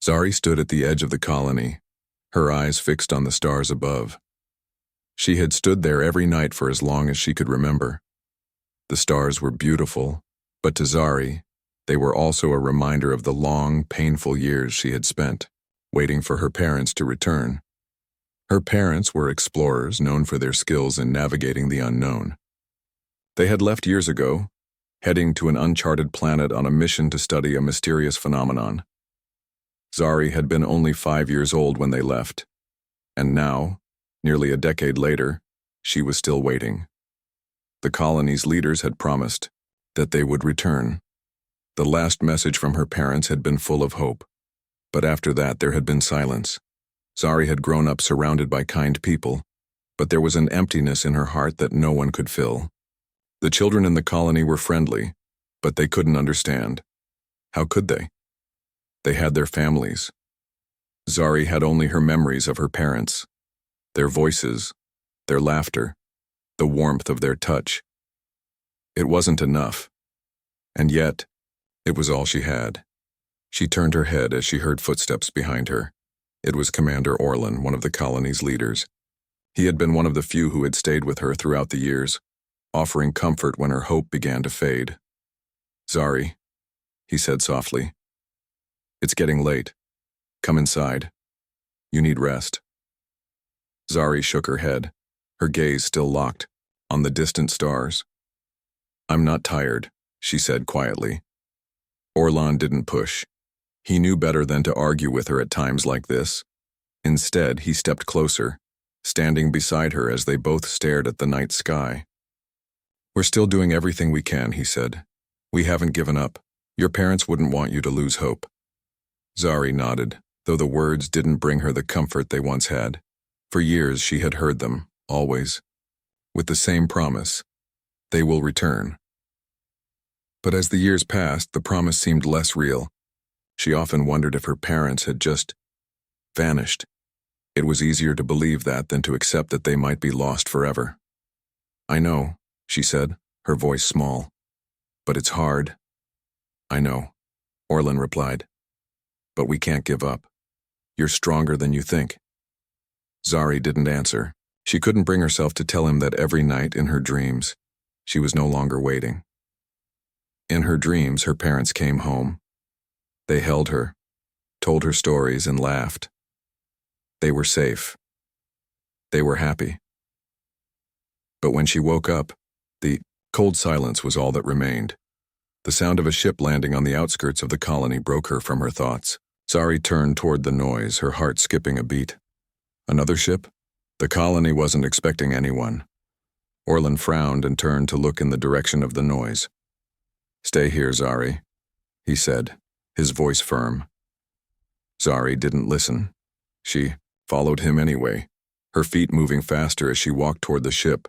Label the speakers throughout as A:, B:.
A: Zari stood at the edge of the colony, her eyes fixed on the stars above. She had stood there every night for as long as she could remember. The stars were beautiful, but to Zari, they were also a reminder of the long, painful years she had spent, waiting for her parents to return. Her parents were explorers known for their skills in navigating the unknown. They had left years ago, heading to an uncharted planet on a mission to study a mysterious phenomenon. Zari had been only 5 years old when they left, and now, nearly a decade later, she was still waiting. The colony's leaders had promised that they would return. The last message from her parents had been full of hope, but after that there had been silence. Zari had grown up surrounded by kind people, but there was an emptiness in her heart that no one could fill. The children in the colony were friendly, but they couldn't understand. How could they? They had their families. Zari had only her memories of her parents, their voices, their laughter, the warmth of their touch. It wasn't enough, and yet, it was all she had. She turned her head as she heard footsteps behind her. It was Commander Orlan, one of the colony's leaders. He had been one of the few who had stayed with her throughout the years, offering comfort when her hope began to fade. "Zari," he said softly, "it's getting late. Come inside. You need rest." Zari shook her head, her gaze still locked on the distant stars. "I'm not tired," she said quietly. Orlan didn't push. He knew better than to argue with her at times like this. Instead, he stepped closer, standing beside her as they both stared at the night sky. "We're still doing everything we can," he said. "We haven't given up. Your parents wouldn't want you to lose hope." Zari nodded, though the words didn't bring her the comfort they once had. For years she had heard them, always, with the same promise: they will return. But as the years passed, the promise seemed less real. She often wondered if her parents had just vanished. It was easier to believe that than to accept that they might be lost forever. "I know," she said, her voice small. "But it's hard." "I know," Orlan replied. "But we can't give up. You're stronger than you think." Zari didn't answer. She couldn't bring herself to tell him that every night in her dreams, she was no longer waiting. In her dreams, her parents came home. They held her, told her stories, and laughed. They were safe. They were happy. But when she woke up, the cold silence was all that remained. The sound of a ship landing on the outskirts of the colony broke her from her thoughts. Zari turned toward the noise, her heart skipping a beat. Another ship? The colony wasn't expecting anyone. Orlan frowned and turned to look in the direction of the noise. "Stay here, Zari," he said, his voice firm. Zari didn't listen. She followed him anyway, her feet moving faster as she walked toward the ship.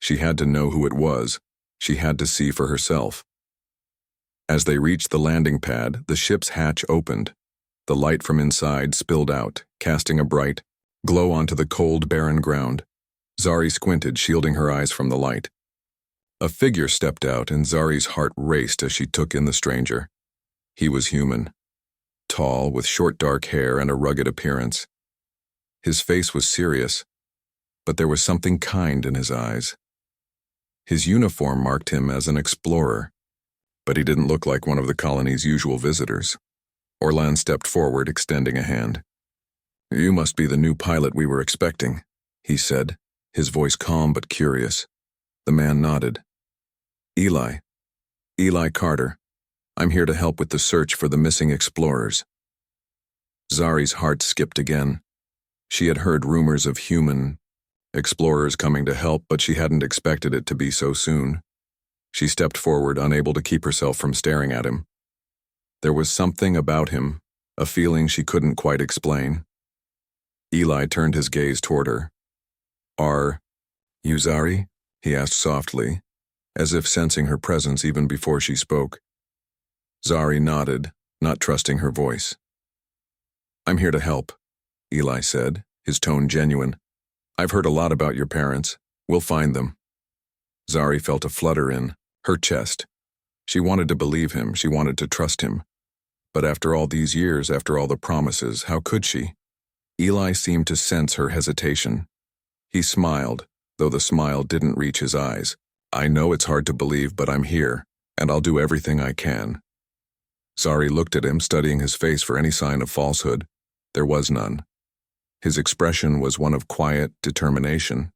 A: She had to know who it was. She had to see for herself. As they reached the landing pad, the ship's hatch opened. The light from inside spilled out, casting a bright glow onto the cold, barren ground. Zari squinted, shielding her eyes from the light. A figure stepped out, and Zari's heart raced as she took in the stranger. He was human, tall, with short dark hair and a rugged appearance. His face was serious, but there was something kind in his eyes. His uniform marked him as an explorer, but he didn't look like one of the colony's usual visitors. Orlan stepped forward, extending a hand. "You must be the new pilot we were expecting," he said, his voice calm but curious. The man nodded. Eli Carter. I'm here to help with the search for the missing explorers." Zari's heart skipped again. She had heard rumors of human explorers coming to help, but she hadn't expected it to be so soon. She stepped forward, unable to keep herself from staring at him. There was something about him, a feeling she couldn't quite explain. Eli turned his gaze toward her. "Are you Zari?" he asked softly, as if sensing her presence even before she spoke. Zari nodded, not trusting her voice. "I'm here to help," Eli said, his tone genuine. "I've heard a lot about your parents. We'll find them." Zari felt a flutter in her chest. She wanted to believe him, she wanted to trust him. But after all these years, after all the promises, how could she? Eli seemed to sense her hesitation. He smiled, though the smile didn't reach his eyes. I know it's hard to believe, but I'm here, and I'll do everything I can. Zari looked at him, studying his face for any sign of falsehood. There was none. His expression was one of quiet determination.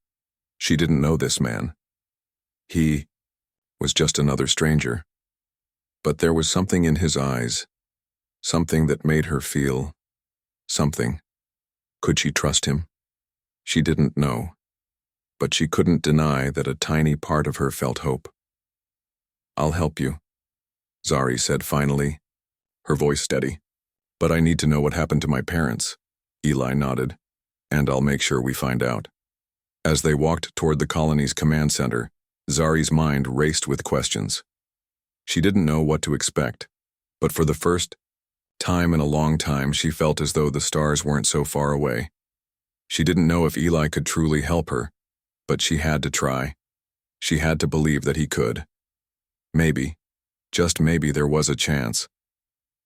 A: She didn't know this man. He was just another stranger. But there was something in his eyes, something that made her feel something. Could she trust him? She didn't know, but she couldn't deny that a tiny part of her felt hope. I'll help you, Zari said finally, her voice steady. But I need to know what happened to my parents. Eli nodded, and I'll make sure we find out. As they walked toward the colony's command center, Zari's mind raced with questions. She didn't know what to expect, but for the first time in a long time she felt as though the stars weren't so far away. She didn't know if Eli could truly help her, but she had to try. She had to believe that he could. Maybe, just maybe, there was a chance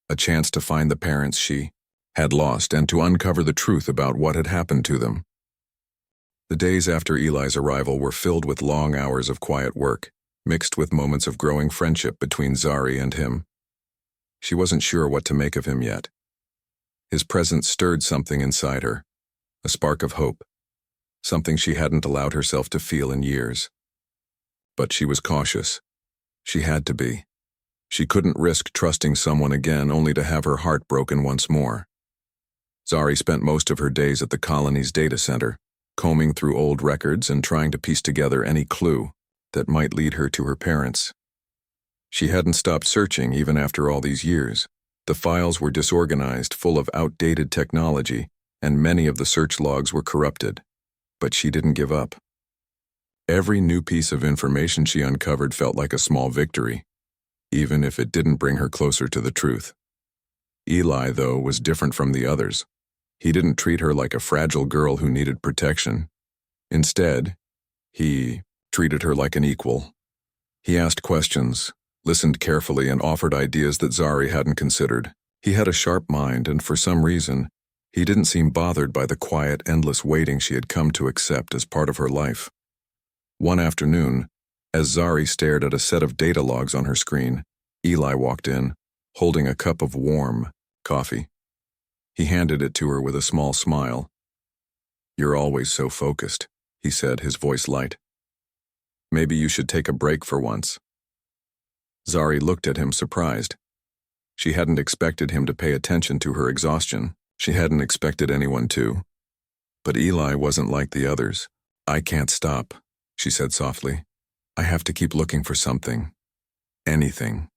A: to find the parents she had lost and to uncover the truth about what had happened to them. The days after Eli's arrival were filled with long hours of quiet work, mixed with moments of growing friendship between Zari and him. She wasn't sure what to make of him yet. His presence stirred something inside her, a spark of hope, something she hadn't allowed herself to feel in years. But she was cautious. She had to be. She couldn't risk trusting someone again only to have her heart broken once more. Zari spent most of her days at the colony's data center, combing through old records and trying to piece together any clue that might lead her to her parents. She hadn't stopped searching even after all these years. The files were disorganized, full of outdated technology, and many of the search logs were corrupted. But she didn't give up. Every new piece of information she uncovered felt like a small victory, even if it didn't bring her closer to the truth. Eli, though, was different from the others. He didn't treat her like a fragile girl who needed protection. Instead, he treated her like an equal. He asked questions, listened carefully, and offered ideas that Zari hadn't considered. He had a sharp mind, and for some reason, he didn't seem bothered by the quiet, endless waiting she had come to accept as part of her life. One afternoon, as Zari stared at a set of data logs on her screen, Eli walked in, holding a cup of warm coffee. He handed it to her with a small smile. "You're always so focused," he said, his voice light. "Maybe you should take a break for once." Zari looked at him surprised. She hadn't expected him to pay attention to her exhaustion. She hadn't expected anyone to. But Eli wasn't like the others. "I can't stop," she said softly. "I have to keep looking for something. Anything."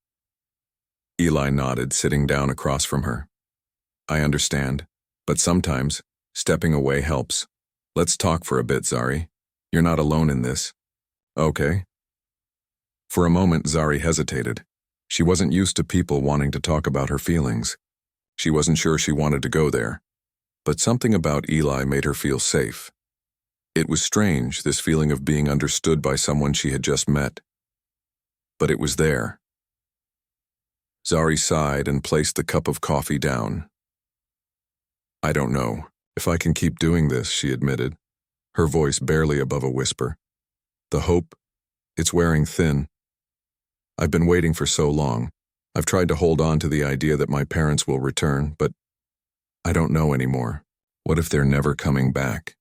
A: Eli nodded, sitting down across from her. "I understand, but sometimes stepping away helps. Let's talk for a bit, Zari. You're not alone in this." "Okay." For a moment, Zari hesitated. She wasn't used to people wanting to talk about her feelings. She wasn't sure she wanted to go there. But something about Eli made her feel safe. It was strange, this feeling of being understood by someone she had just met. But it was there. Zari sighed and placed the cup of coffee down. "I don't know if I can keep doing this," she admitted, her voice barely above a whisper. "The hope, it's wearing thin. I've been waiting for so long. I've tried to hold on to the idea that my parents will return, but I don't know anymore. What if they're never coming back?"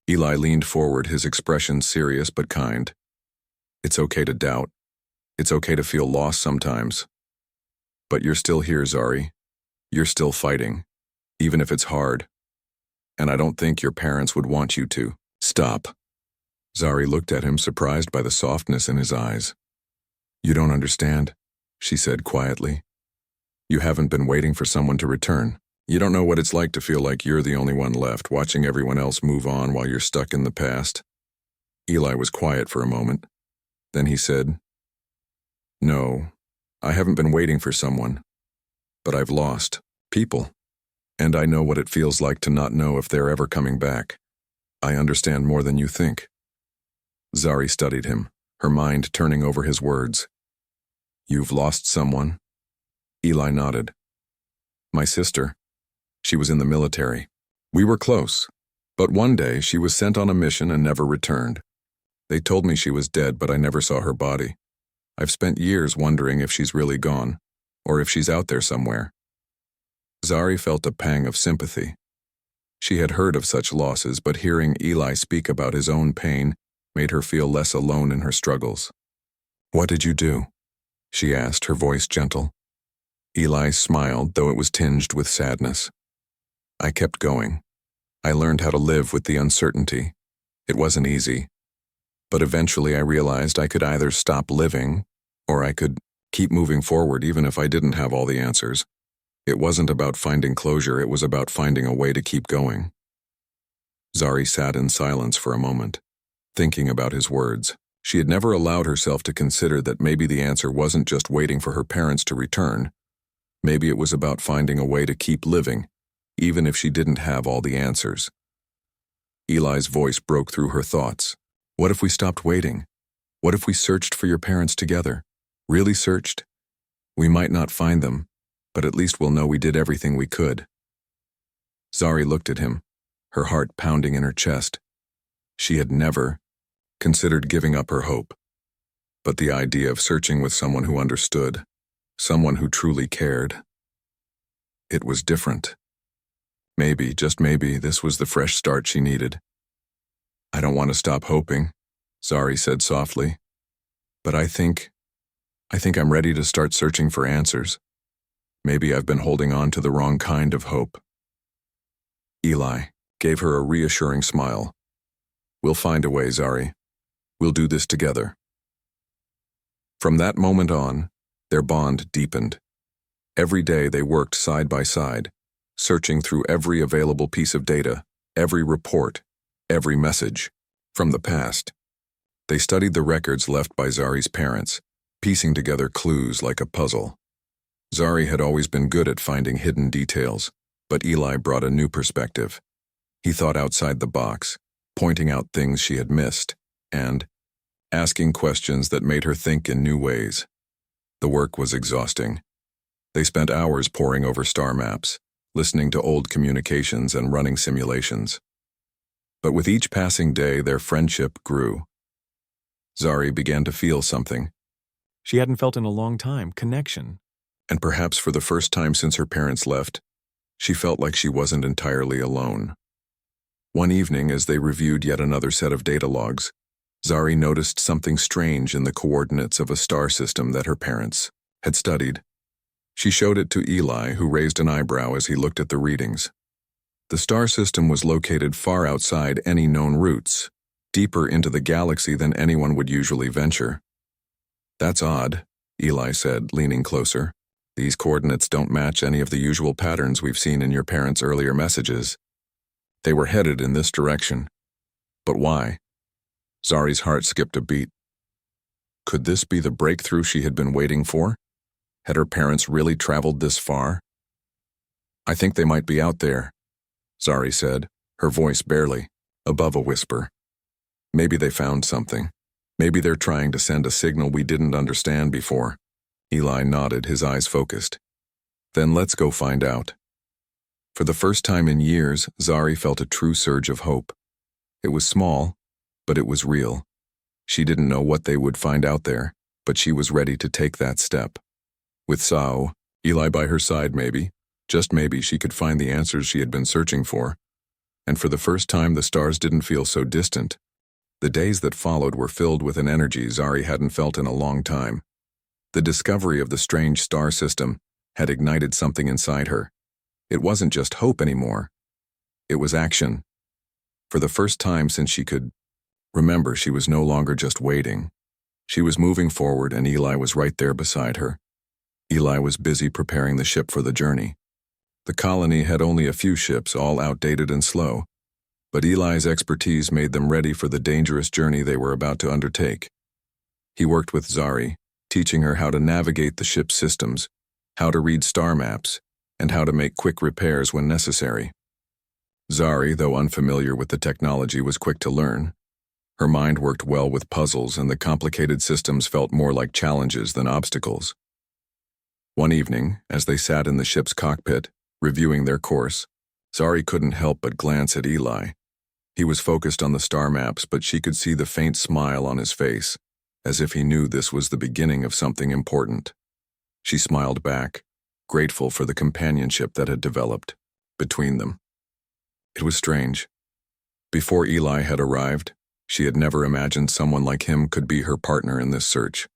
A: Eli leaned forward, his expression serious but kind. "It's okay to doubt. It's okay to feel lost sometimes. But you're still here, Zari. You're still fighting, even if it's hard. And I don't think your parents would want you to stop." Zari looked at him, surprised by the softness in his eyes. "You don't understand," she said quietly. "You haven't been waiting for someone to return. You don't know what it's like to feel like you're the only one left, watching everyone else move on while you're stuck in the past." Eli was quiet for a moment. Then he said, "No, I haven't been waiting for someone. But I've lost people. And I know what it feels like to not know if they're ever coming back. I understand more than you think." Zari studied him, her mind turning over his words. "You've lost someone?" Eli nodded. My sister. She was in the military. We were close, but one day she was sent on a mission and never returned. They told me she was dead, but I never saw her body. I've spent years wondering if she's really gone, or if she's out there somewhere. Zari felt a pang of sympathy. She had heard of such losses, but hearing Eli speak about his own pain made her feel less alone in her struggles. "What did you do?" she asked, her voice gentle. Eli smiled, though it was tinged with sadness. "I kept going. I learned how to live with the uncertainty. It wasn't easy. But eventually I realized I could either stop living, or I could keep moving forward even if I didn't have all the answers. It wasn't about finding closure, it was about finding a way to keep going." Zari sat in silence for a moment, thinking about his words. She had never allowed herself to consider that maybe the answer wasn't just waiting for her parents to return. Maybe it was about finding a way to keep living, even if she didn't have all the answers. Eli's voice broke through her thoughts. "What if we stopped waiting? What if we searched for your parents together? Really searched? We might not find them, but at least we'll know we did everything we could." Zari looked at him, her heart pounding in her chest. She had never considered giving up her hope. But the idea of searching with someone who understood, someone who truly cared, it was different. Maybe, just maybe, this was the fresh start she needed. "I don't want to stop hoping," Zari said softly. "But I think I'm ready to start searching for answers. Maybe I've been holding on to the wrong kind of hope." Eli gave her a reassuring smile. "We'll find a way, Zari. We'll do this together." From that moment on, their bond deepened. Every day they worked side by side, searching through every available piece of data, every report, every message from the past. They studied the records left by Zari's parents, piecing together clues like a puzzle. Zari had always been good at finding hidden details, but Eli brought a new perspective. He thought outside the box, pointing out things she had missed, and asking questions that made her think in new ways. The work was exhausting. They spent hours poring over star maps, listening to old communications and running simulations. But with each passing day, their friendship grew. Zari began to feel something
B: she hadn't felt in a long time: connection.
A: And perhaps for the first time since her parents left, she felt like she wasn't entirely alone. One evening, as they reviewed yet another set of data logs, Zari noticed something strange in the coordinates of a star system that her parents had studied. She showed it to Eli, who raised an eyebrow as he looked at the readings. The star system was located far outside any known routes, deeper into the galaxy than anyone would usually venture. "That's odd," Eli said, leaning closer. "These coordinates don't match any of the usual patterns we've seen in your parents' earlier messages. They were headed in this direction. But why?" Zari's heart skipped a beat. Could this be the breakthrough she had been waiting for? Had her parents really traveled this far? "I think they might be out there," Zari said, her voice barely above a whisper. "Maybe they found something. Maybe they're trying to send a signal we didn't understand before." Eli nodded, his eyes focused. "Then let's go find out." For the first time in years, Zari felt a true surge of hope. It was small, but it was real. She didn't know what they would find out there, but she was ready to take that step. With Sao, Eli by her side maybe, just maybe, she could find the answers she had been searching for. And for the first time, the stars didn't feel so distant. The days that followed were filled with an energy Zari hadn't felt in a long time. The discovery of the strange star system had ignited something inside her. It wasn't just hope anymore. It was action. For the first time since she could remember, she was no longer just waiting. She was moving forward, and Eli was right there beside her. Eli was busy preparing the ship for the journey. The colony had only a few ships, all outdated and slow, but Eli's expertise made them ready for the dangerous journey they were about to undertake. He worked with Zari, teaching her how to navigate the ship's systems, how to read star maps, and how to make quick repairs when necessary. Zari, though unfamiliar with the technology, was quick to learn. Her mind worked well with puzzles, and the complicated systems felt more like challenges than obstacles. One evening, as they sat in the ship's cockpit, Reviewing their course, Zari couldn't help but glance at Eli. He was focused on the star maps, but she could see the faint smile on his face, as if he knew this was the beginning of something important. She smiled back, grateful for the companionship that had developed between them. It was strange. Before Eli had arrived, she had never imagined someone like him could be her partner in this search.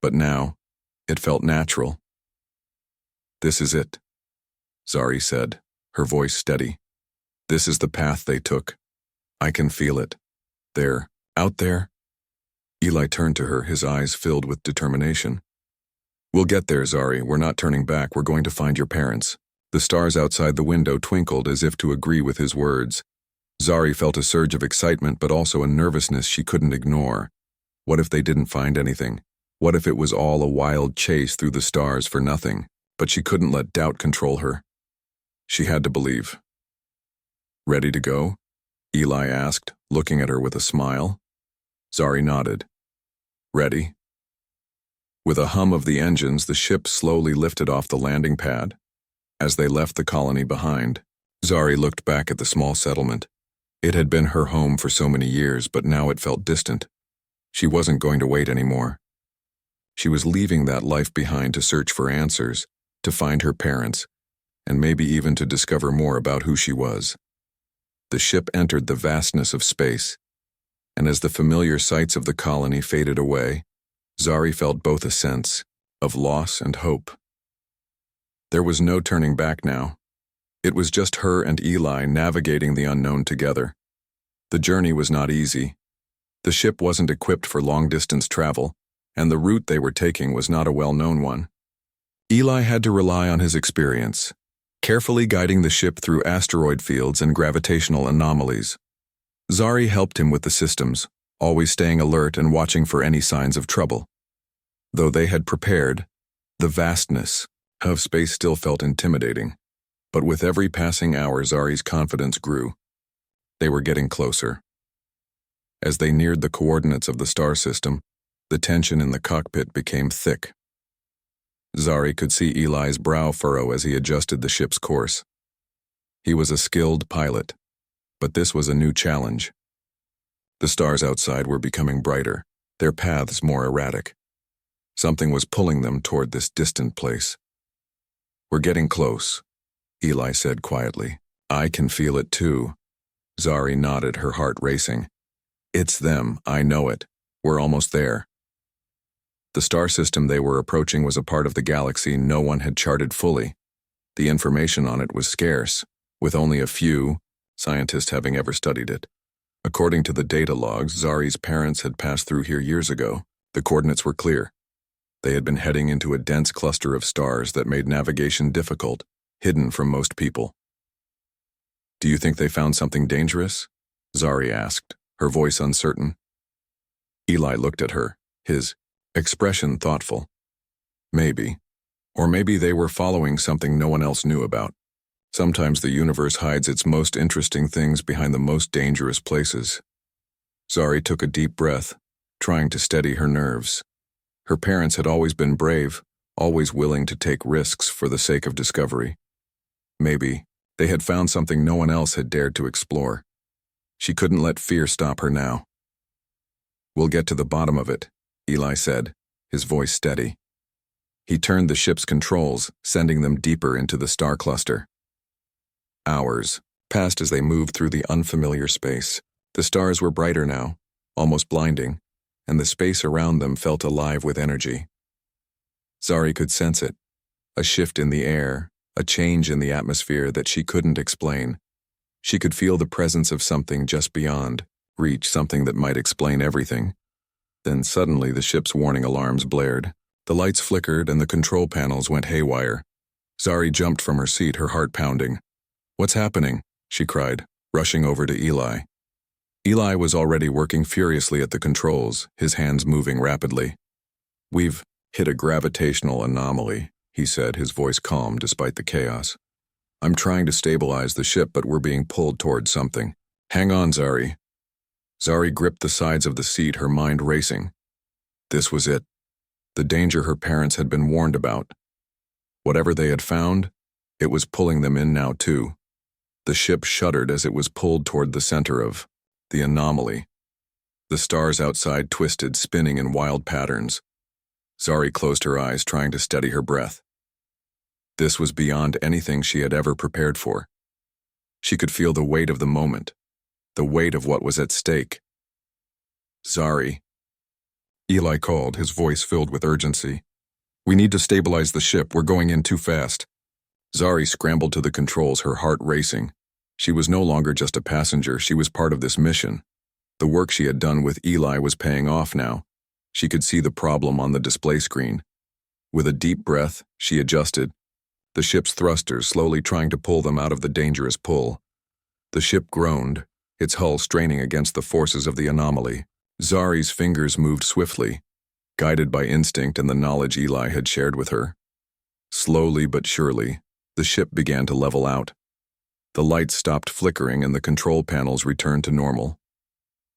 A: But now, it felt natural. "This is it," Zari said, her voice steady. "This is the path they took. I can feel it. They're out there." Eli turned to her, his eyes filled with determination. "We'll get there, Zari. We're not turning back. We're going to find your parents." The stars outside the window twinkled as if to agree with his words. Zari felt a surge of excitement, but also a nervousness she couldn't ignore. What if they didn't find anything? What if it was all a wild chase through the stars for nothing? But she couldn't let doubt control her. She had to believe. "Ready to go?" Eli asked, looking at her with a smile. Zari nodded. "Ready?" With a hum of the engines, the ship slowly lifted off the landing pad. As they left the colony behind, Zari looked back at the small settlement. It had been her home for so many years, but now it felt distant. She wasn't going to wait anymore. She was leaving that life behind to search for answers, to find her parents, and maybe even to discover more about who she was. The ship entered the vastness of space, and as the familiar sights of the colony faded away, Zari felt both a sense of loss and hope. There was no turning back now. It was just her and Eli navigating the unknown together. The journey was not easy. The ship wasn't equipped for long-distance travel, and the route they were taking was not a well-known one. Eli had to rely on his experience, carefully guiding the ship through asteroid fields and gravitational anomalies. Zari helped him with the systems, always staying alert and watching for any signs of trouble. Though they had prepared, the vastness of space still felt intimidating. But with every passing hour, Zari's confidence grew. They were getting closer. As they neared the coordinates of the star system, the tension in the cockpit became thick. Zari could see Eli's brow furrow as he adjusted the ship's course. He was a skilled pilot, but this was a new challenge. The stars outside were becoming brighter, their paths more erratic. Something was pulling them toward this distant place. "We're getting close," Eli said quietly. "I can feel it too." Zari nodded, her heart racing. "It's them, I know it. We're almost there." The star system they were approaching was a part of the galaxy no one had charted fully. The information on it was scarce, with only a few scientists having ever studied it. According to the data logs, Zari's parents had passed through here years ago. The coordinates were clear. They had been heading into a dense cluster of stars that made navigation difficult, hidden from most people. "Do you think they found something dangerous?" Zari asked, her voice uncertain. Eli looked at her, his expression thoughtful. "Maybe. Or maybe they were following something no one else knew about. Sometimes the universe hides its most interesting things behind the most dangerous places." Zari took a deep breath, trying to steady her nerves. Her parents had always been brave, always willing to take risks for the sake of discovery. Maybe they had found something no one else had dared to explore. She couldn't let fear stop her now. "We'll get to the bottom of it," Eli said, his voice steady. He turned the ship's controls, sending them deeper into the star cluster. Hours passed as they moved through the unfamiliar space. The stars were brighter now, almost blinding, and the space around them felt alive with energy. Zari could sense it, a shift in the air, a change in the atmosphere that she couldn't explain. She could feel the presence of something just beyond reach, something that might explain everything. Then suddenly the ship's warning alarms blared. The lights flickered and the control panels went haywire. Zari jumped from her seat, her heart pounding. "What's happening?" she cried, rushing over to Eli. Eli was already working furiously at the controls, his hands moving rapidly. "We've hit a gravitational anomaly," he said, his voice calm despite the chaos. "I'm trying to stabilize the ship, but we're being pulled towards something. Hang on, Zari." Zari gripped the sides of the seat, her mind racing. This was it. The danger her parents had been warned about. Whatever they had found, It was pulling them in now too. The ship shuddered as it was pulled toward the center of the anomaly. The stars outside twisted, spinning in wild patterns. Zari closed her eyes, trying to steady her breath. This was beyond anything she had ever prepared for. She could feel the weight of the moment, the weight of what was at stake. Zari. Eli called, his voice filled with urgency. We need to stabilize the ship. We're going in too fast. Zari scrambled to the controls, her heart racing. She was no longer just a passenger, she was part of this mission. The work she had done with Eli was paying off now. She could see the problem on the display screen. With a deep breath, she adjusted, the ship's thrusters slowly trying to pull them out of the dangerous pull. The ship groaned, its hull straining against the forces of the anomaly. Zari's fingers moved swiftly, guided by instinct and the knowledge Eli had shared with her. Slowly but surely, the ship began to level out. The lights stopped flickering and the control panels returned to normal.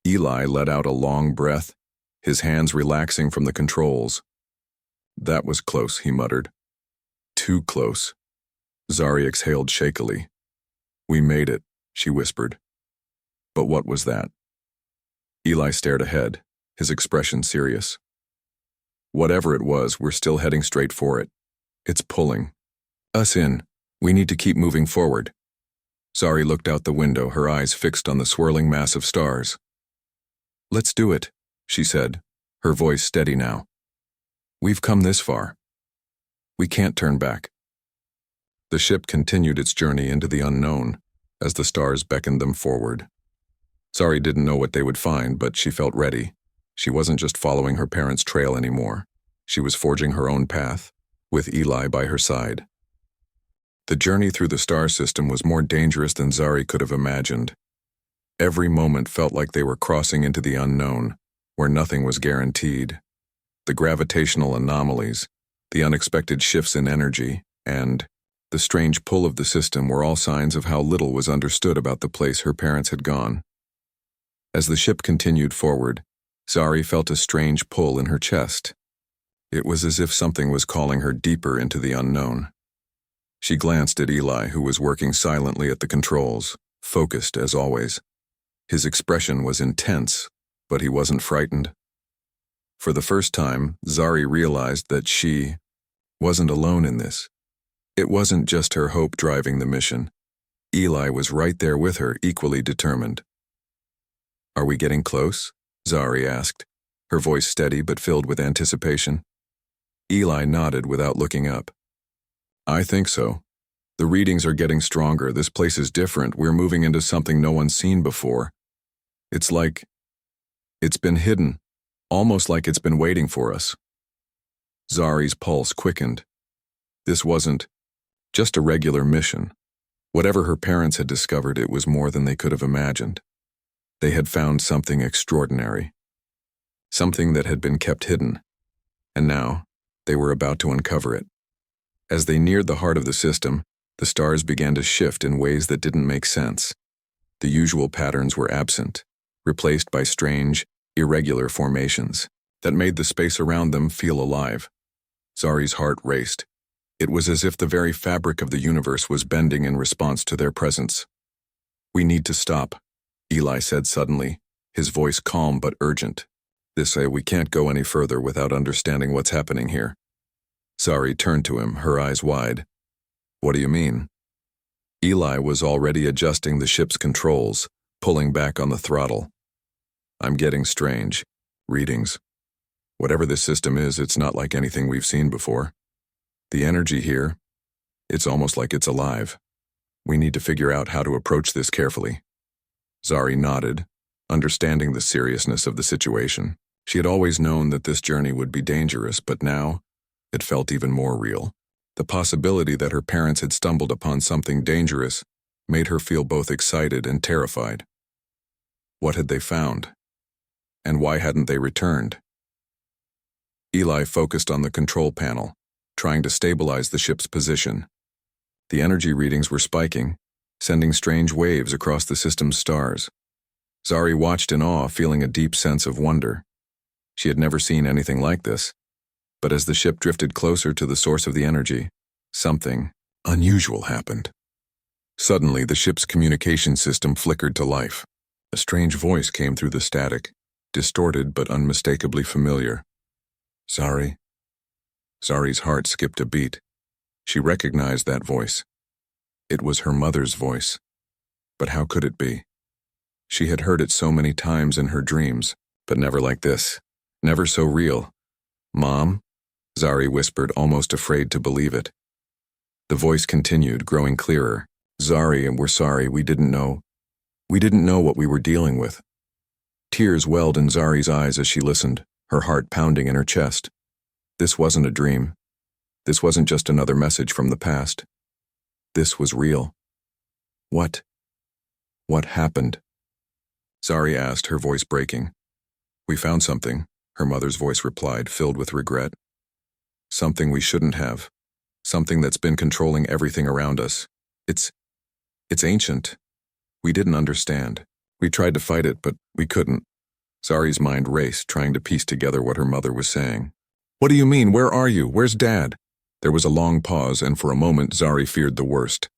A: Eli let out a long breath, his hands relaxing from the controls. That was close, he muttered. Too close. Zari exhaled shakily. We made it, she whispered. But what was that? Eli stared ahead, his expression serious. Whatever it was, we're still heading straight for it. It's pulling us in. We need to keep moving forward. Zari looked out the window, her eyes fixed on the swirling mass of stars. Let's do it, she said, her voice steady now. We've come this far. We can't turn back. The ship continued its journey into the unknown as the stars beckoned them forward. Zari didn't know what they would find, but she felt ready. She wasn't just following her parents' trail anymore. She was forging her own path, with Eli by her side. The journey through the star system was more dangerous than Zari could have imagined. Every moment felt like they were crossing into the unknown, where nothing was guaranteed. The gravitational anomalies, the unexpected shifts in energy, and the strange pull of the system were all signs of how little was understood about the place her parents had gone. As the ship continued forward, Zari felt a strange pull in her chest. It was as if something was calling her deeper into the unknown. She glanced at Eli, who was working silently at the controls, focused as always. His expression was intense, but he wasn't frightened. For the first time, Zari realized that she wasn't alone in this. It wasn't just her hope driving the mission. Eli was right there with her, equally determined. Are we getting close? Zari asked, her voice steady but filled with anticipation. Eli nodded without looking up. I think so. The readings are getting stronger. This place is different. We're moving into something no one's seen before. It's like it's been hidden, almost like it's been waiting for us. Zari's pulse quickened. This wasn't just a regular mission. Whatever her parents had discovered, it was more than they could have imagined. They had found something extraordinary, something that had been kept hidden, and now they were about to uncover it. As they neared the heart of the system, the stars began to shift in ways that didn't make sense. The usual patterns were absent, replaced by strange, irregular formations that made the space around them feel alive. Zari's heart raced. It was as if the very fabric of the universe was bending in response to their presence. We need to stop, Eli said suddenly, his voice calm but urgent. We can't go any further without understanding what's happening here. Zari turned to him, her eyes wide. What do you mean? Eli was already adjusting the ship's controls, pulling back on the throttle. I'm getting strange readings. Whatever this system is, it's not like anything we've seen before. The energy here, it's almost like it's alive. We need to figure out how to approach this carefully. Zari nodded, understanding the seriousness of the situation. She had always known that this journey would be dangerous, but now it felt even more real. The possibility that her parents had stumbled upon something dangerous made her feel both excited and terrified. What had they found? And why hadn't they returned? Eli focused on the control panel, trying to stabilize the ship's position. The energy readings were spiking, sending strange waves across the system's stars. Zari watched in awe, feeling a deep sense of wonder. She had never seen anything like this. But as the ship drifted closer to the source of the energy, something unusual happened. Suddenly, the ship's communication system flickered to life. A strange voice came through the static, distorted but unmistakably familiar. Zari. Zari's heart skipped a beat. She recognized that voice. It was her mother's voice. But how could it be? She had heard it so many times in her dreams, but never like this. Never so real. Mom? Zari whispered, almost afraid to believe it. The voice continued, growing clearer. Zari, we're sorry, we didn't know. We didn't know what we were dealing with. Tears welled in Zari's eyes as she listened, her heart pounding in her chest. This wasn't a dream. This wasn't just another message from the past. This was real. What happened? Zari asked, her voice breaking. We found something, her mother's voice replied, filled with regret. Something we shouldn't have. Something that's been controlling everything around us. It's ancient. We didn't understand. We tried to fight it, but we couldn't. Zari's mind raced, trying to piece together what her mother was saying. What do you mean? Where are you? Where's Dad? There was a long pause, and for a moment Zari feared the worst.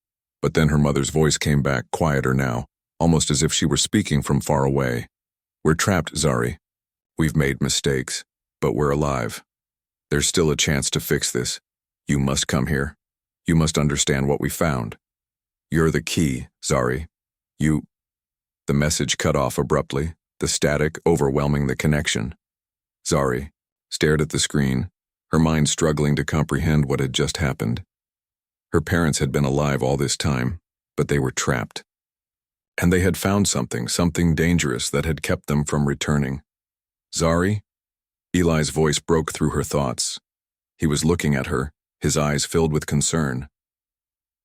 A: But then her mother's voice came back, quieter now, almost as if she were speaking from far away. We're trapped, Zari. We've made mistakes, but we're alive. There's still a chance to fix this. You must come here. You must understand what we found. You're the key, Zari. The message cut off abruptly, the static overwhelming the connection. Zari stared at the screen, her mind struggling to comprehend what had just happened. Her parents had been alive all this time, but they were trapped. And they had found something dangerous that had kept them from returning. Zari? Eli's voice broke through her thoughts. He was looking at her, his eyes filled with concern.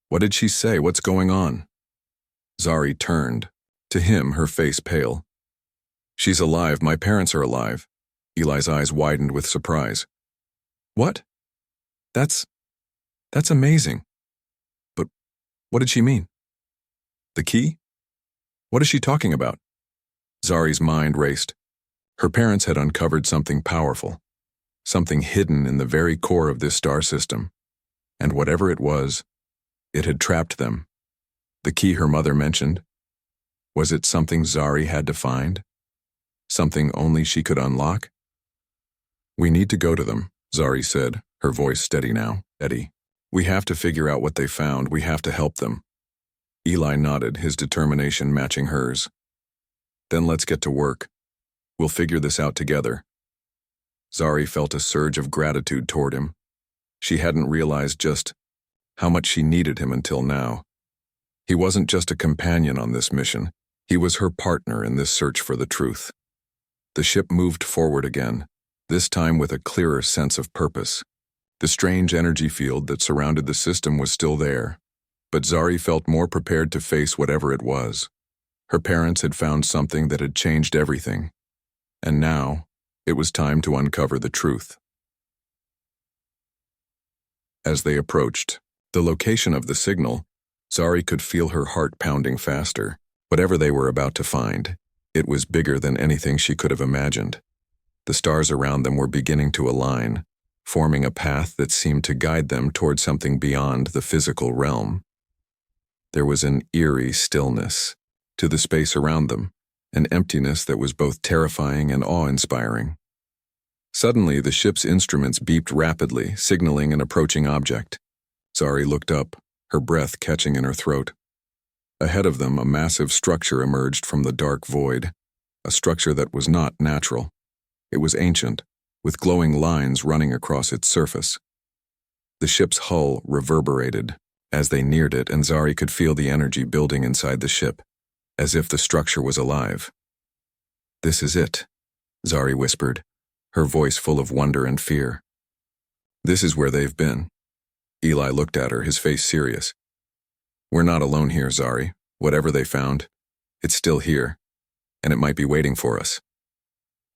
A: What did she say? What's going on? Zari turned. To him, her face pale. She's alive. My parents are alive. Eli's eyes widened with surprise. What? That's amazing. But what did she mean? The key? What is she talking about? Zari's mind raced. Her parents had uncovered something powerful, something hidden in the very core of this star system. And whatever it was, it had trapped them. The key her mother mentioned. Was it something Zari had to find? Something only she could unlock? We need to go to them, Zari said, her voice steady now. Eddie, we have to figure out what they found. We have to help them. Eli nodded, his determination matching hers. Then let's get to work. We'll figure this out together. Zari felt a surge of gratitude toward him. She hadn't realized just how much she needed him until now. He wasn't just a companion on this mission. He was her partner in this search for the truth. The ship moved forward again, this time with a clearer sense of purpose. The strange energy field that surrounded the system was still there, but Zari felt more prepared to face whatever it was. Her parents had found something that had changed everything, and now it was time to uncover the truth. As they approached the location of the signal, Zari could feel her heart pounding faster. Whatever they were about to find, it was bigger than anything she could have imagined. The stars around them were beginning to align, forming a path that seemed to guide them toward something beyond the physical realm. There was an eerie stillness to the space around them, an emptiness that was both terrifying and awe-inspiring. Suddenly, the ship's instruments beeped rapidly, signaling an approaching object. Zari looked up, her breath catching in her throat. Ahead of them, a massive structure emerged from the dark void, a structure that was not natural. It was ancient, with glowing lines running across its surface. The ship's hull reverberated as they neared it, and Zari could feel the energy building inside the ship, as if the structure was alive. This is it, Zari whispered, her voice full of wonder and fear. This is where they've been. Eli looked at her, his face serious. We're not alone here, Zari. Whatever they found, it's still here, and it might be waiting for us.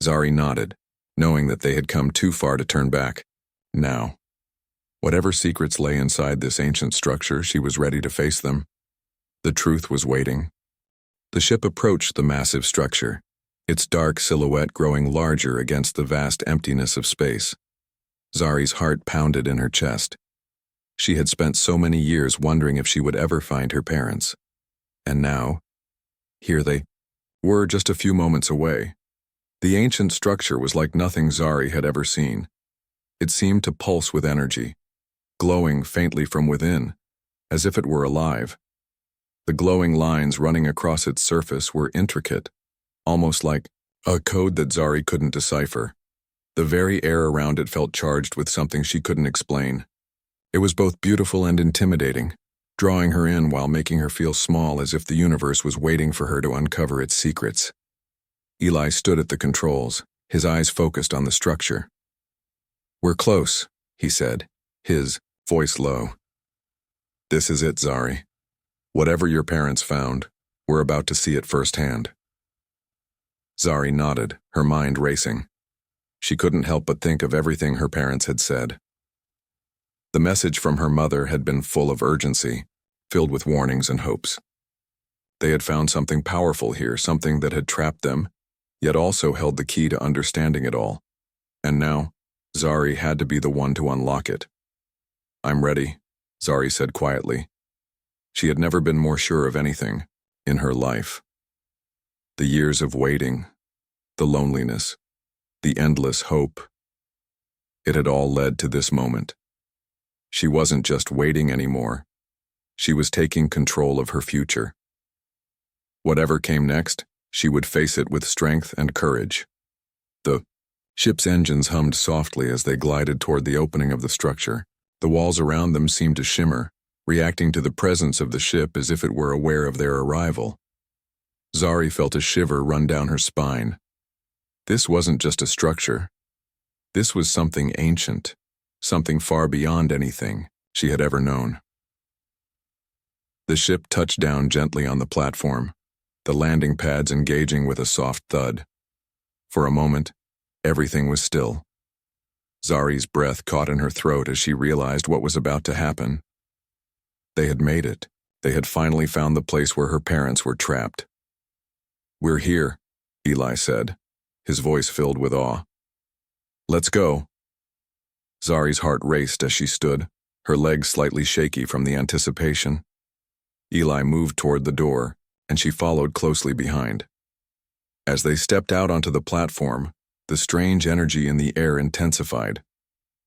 A: Zari nodded, knowing that they had come too far to turn back. Now, whatever secrets lay inside this ancient structure, she was ready to face them. The truth was waiting. The ship approached the massive structure, its dark silhouette growing larger against the vast emptiness of space. Zari's heart pounded in her chest. She had spent so many years wondering if she would ever find her parents. And now, here they were, just a few moments away. The ancient structure was like nothing Zari had ever seen. It seemed to pulse with energy, glowing faintly from within, as if it were alive. The glowing lines running across its surface were intricate, almost like a code that Zari couldn't decipher. The very air around it felt charged with something she couldn't explain. It was both beautiful and intimidating, drawing her in while making her feel small, as if the universe was waiting for her to uncover its secrets. Eli stood at the controls, his eyes focused on the structure. "We're close," he said, his voice low. "This is it, Zari. Whatever your parents found, we're about to see it firsthand." Zari nodded, her mind racing. She couldn't help but think of everything her parents had said. The message from her mother had been full of urgency, filled with warnings and hopes. They had found something powerful here, something that had trapped them, yet also held the key to understanding it all. And now, Zari had to be the one to unlock it. "I'm ready," Zari said quietly. She had never been more sure of anything in her life. The years of waiting, the loneliness, the endless hope. It had all led to this moment. She wasn't just waiting anymore. She was taking control of her future. Whatever came next, she would face it with strength and courage. The ship's engines hummed softly as they glided toward the opening of the structure. The walls around them seemed to shimmer, reacting to the presence of the ship as if it were aware of their arrival. Zari felt a shiver run down her spine. This wasn't just a structure. This was something ancient, something far beyond anything she had ever known. The ship touched down gently on the platform, the landing pads engaging with a soft thud. For a moment, everything was still. Zari's breath caught in her throat as she realized what was about to happen. They had made it. They had finally found the place where her parents were trapped. "We're here," Eli said, his voice filled with awe. "Let's go." Zari's heart raced as she stood, her legs slightly shaky from the anticipation. Eli moved toward the door, and she followed closely behind. As they stepped out onto the platform, the strange energy in the air intensified.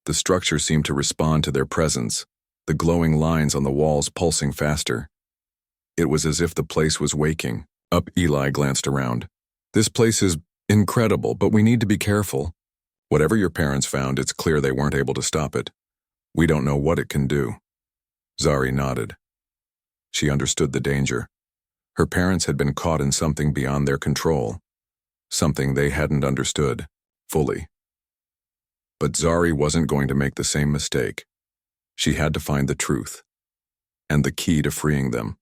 A: The structure seemed to respond to their presence, the glowing lines on the walls pulsing faster. It was as if the place was waking. Up, Eli glanced around. "This place is incredible, but we need to be careful. Whatever your parents found, it's clear they weren't able to stop it. We don't know what it can do." Zari nodded. She understood the danger. Her parents had been caught in something beyond their control, something they hadn't understood fully. But Zari wasn't going to make the same mistake. She had to find the truth and the key to freeing them.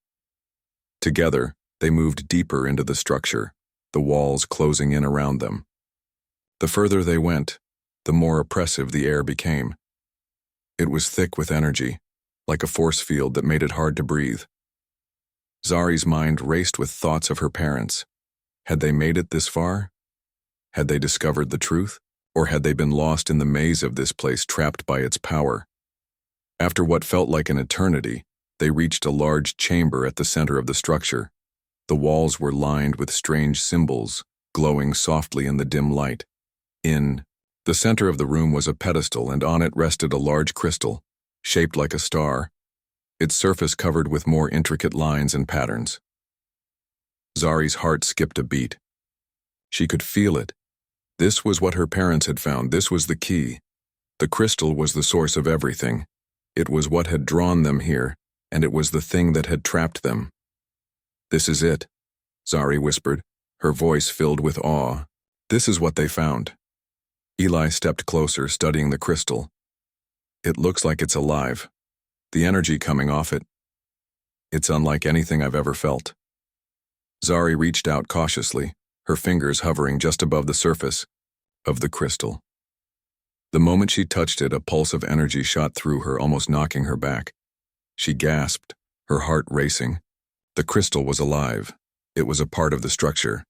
A: Together, they moved deeper into the structure, the walls closing in around them. The further they went, the more oppressive the air became. It was thick with energy, like a force field that made it hard to breathe. Zari's mind raced with thoughts of her parents. Had they made it this far? Had they discovered the truth? Or had they been lost in the maze of this place, trapped by its power? After what felt like an eternity, they reached a large chamber at the center of the structure. The walls were lined with strange symbols, glowing softly in the dim light. In the center of the room was a pedestal, and on it rested a large crystal, shaped like a star, its surface covered with more intricate lines and patterns. Zari's heart skipped a beat. She could feel it. This was what her parents had found. This was the key. The crystal was the source of everything. It was what had drawn them here, and it was the thing that had trapped them. "This is it," Zari whispered, her voice filled with awe. "This is what they found." Eli stepped closer, studying the crystal. "It looks like it's alive. The energy coming off it. It's unlike anything I've ever felt." Zari reached out cautiously, her fingers hovering just above the surface of the crystal. The moment she touched it, a pulse of energy shot through her, almost knocking her back. She gasped, her heart racing. The crystal was alive. It was a part of the structure,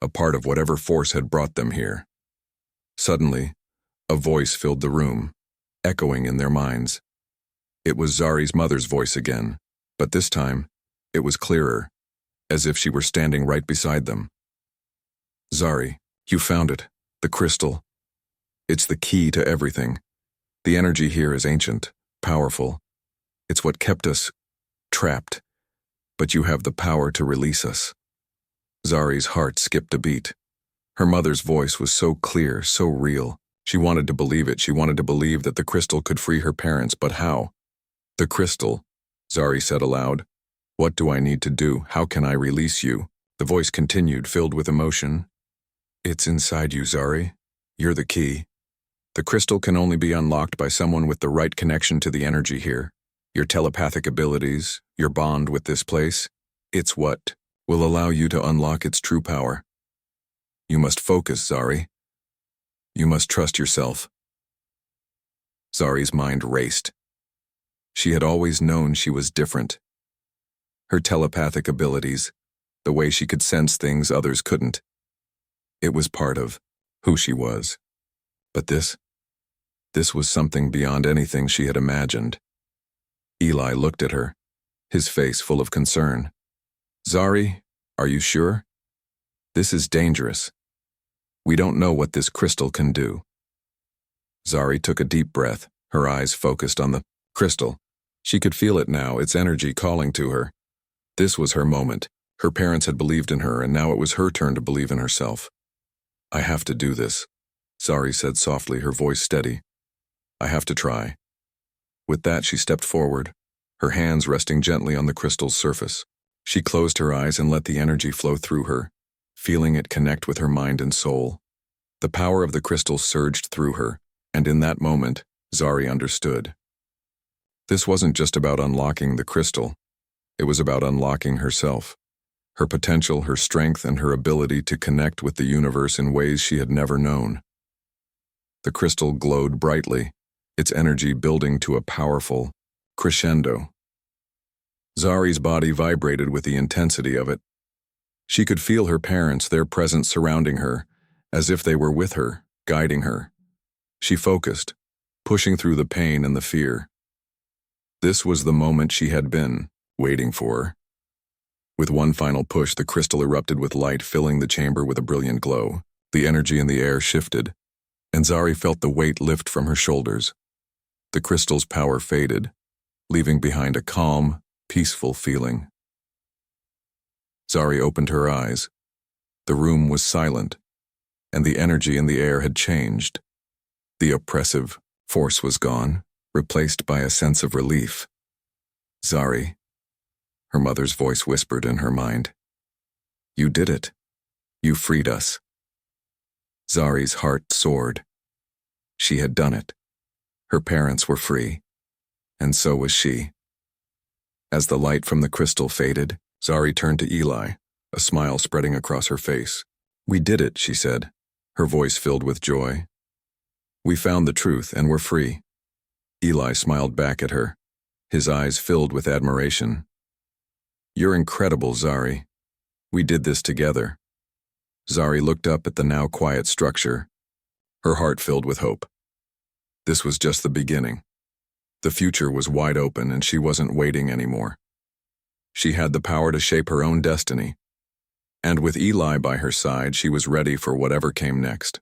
A: a part of whatever force had brought them here. Suddenly, a voice filled the room, echoing in their minds. It was Zari's mother's voice again, but this time, it was clearer, as if she were standing right beside them. Zari, you found it, the crystal. It's the key to everything. The energy here is ancient, powerful. It's what kept us trapped, but you have the power to release us. Zari's heart skipped a beat. Her mother's voice was so clear, so real. She wanted to believe it. She wanted to believe that the crystal could free her parents, but how? The crystal, Zari said aloud. What do I need to do? How can I release you? The voice continued, filled with emotion. It's inside you, Zari. You're the key. The crystal can only be unlocked by someone with the right connection to the energy here. Your telepathic abilities, your bond with this place, it's what will allow you to unlock its true power. You must focus, Zari. You must trust yourself. Zari's mind raced. She had always known she was different. Her telepathic abilities, the way she could sense things others couldn't. It was part of who she was. But this was something beyond anything she had imagined. Eli looked at her, his face full of concern. Zari, are you sure? This is dangerous. We don't know what this crystal can do. Zari took a deep breath, her eyes focused on the crystal. She could feel it now, its energy calling to her. This was her moment. Her parents had believed in her, and now it was her turn to believe in herself. I have to do this, Zari said softly, her voice steady. I have to try. With that, she stepped forward, her hands resting gently on the crystal's surface. She closed her eyes and let the energy flow through her, feeling it connect with her mind and soul. The power of the crystal surged through her, and in that moment, Zari understood. This wasn't just about unlocking the crystal. It was about unlocking herself, her potential, her strength, and her ability to connect with the universe in ways she had never known. The crystal glowed brightly, its energy building to a powerful crescendo. Zari's body vibrated with the intensity of it. She could feel her parents, their presence surrounding her, as if they were with her, guiding her. She focused, pushing through the pain and the fear. This was the moment she had been waiting for. With one final push, the crystal erupted with light, filling the chamber with a brilliant glow. The energy in the air shifted, and Zari felt the weight lift from her shoulders. The crystal's power faded, leaving behind a calm, peaceful feeling. Zari opened her eyes. The room was silent, and the energy in the air had changed. The oppressive force was gone, replaced by a sense of relief. Zari, her mother's voice whispered in her mind. You did it. You freed us. Zari's heart soared. She had done it. Her parents were free, and so was she. As the light from the crystal faded, Zari turned to Eli, a smile spreading across her face. We did it, she said, her voice filled with joy. We found the truth and we're free. Eli smiled back at her, his eyes filled with admiration. You're incredible, Zari. We did this together. Zari looked up at the now quiet structure, her heart filled with hope. This was just the beginning. The future was wide open and she wasn't waiting anymore. She had the power to shape her own destiny. And with Eli by her side, she was ready for whatever came next.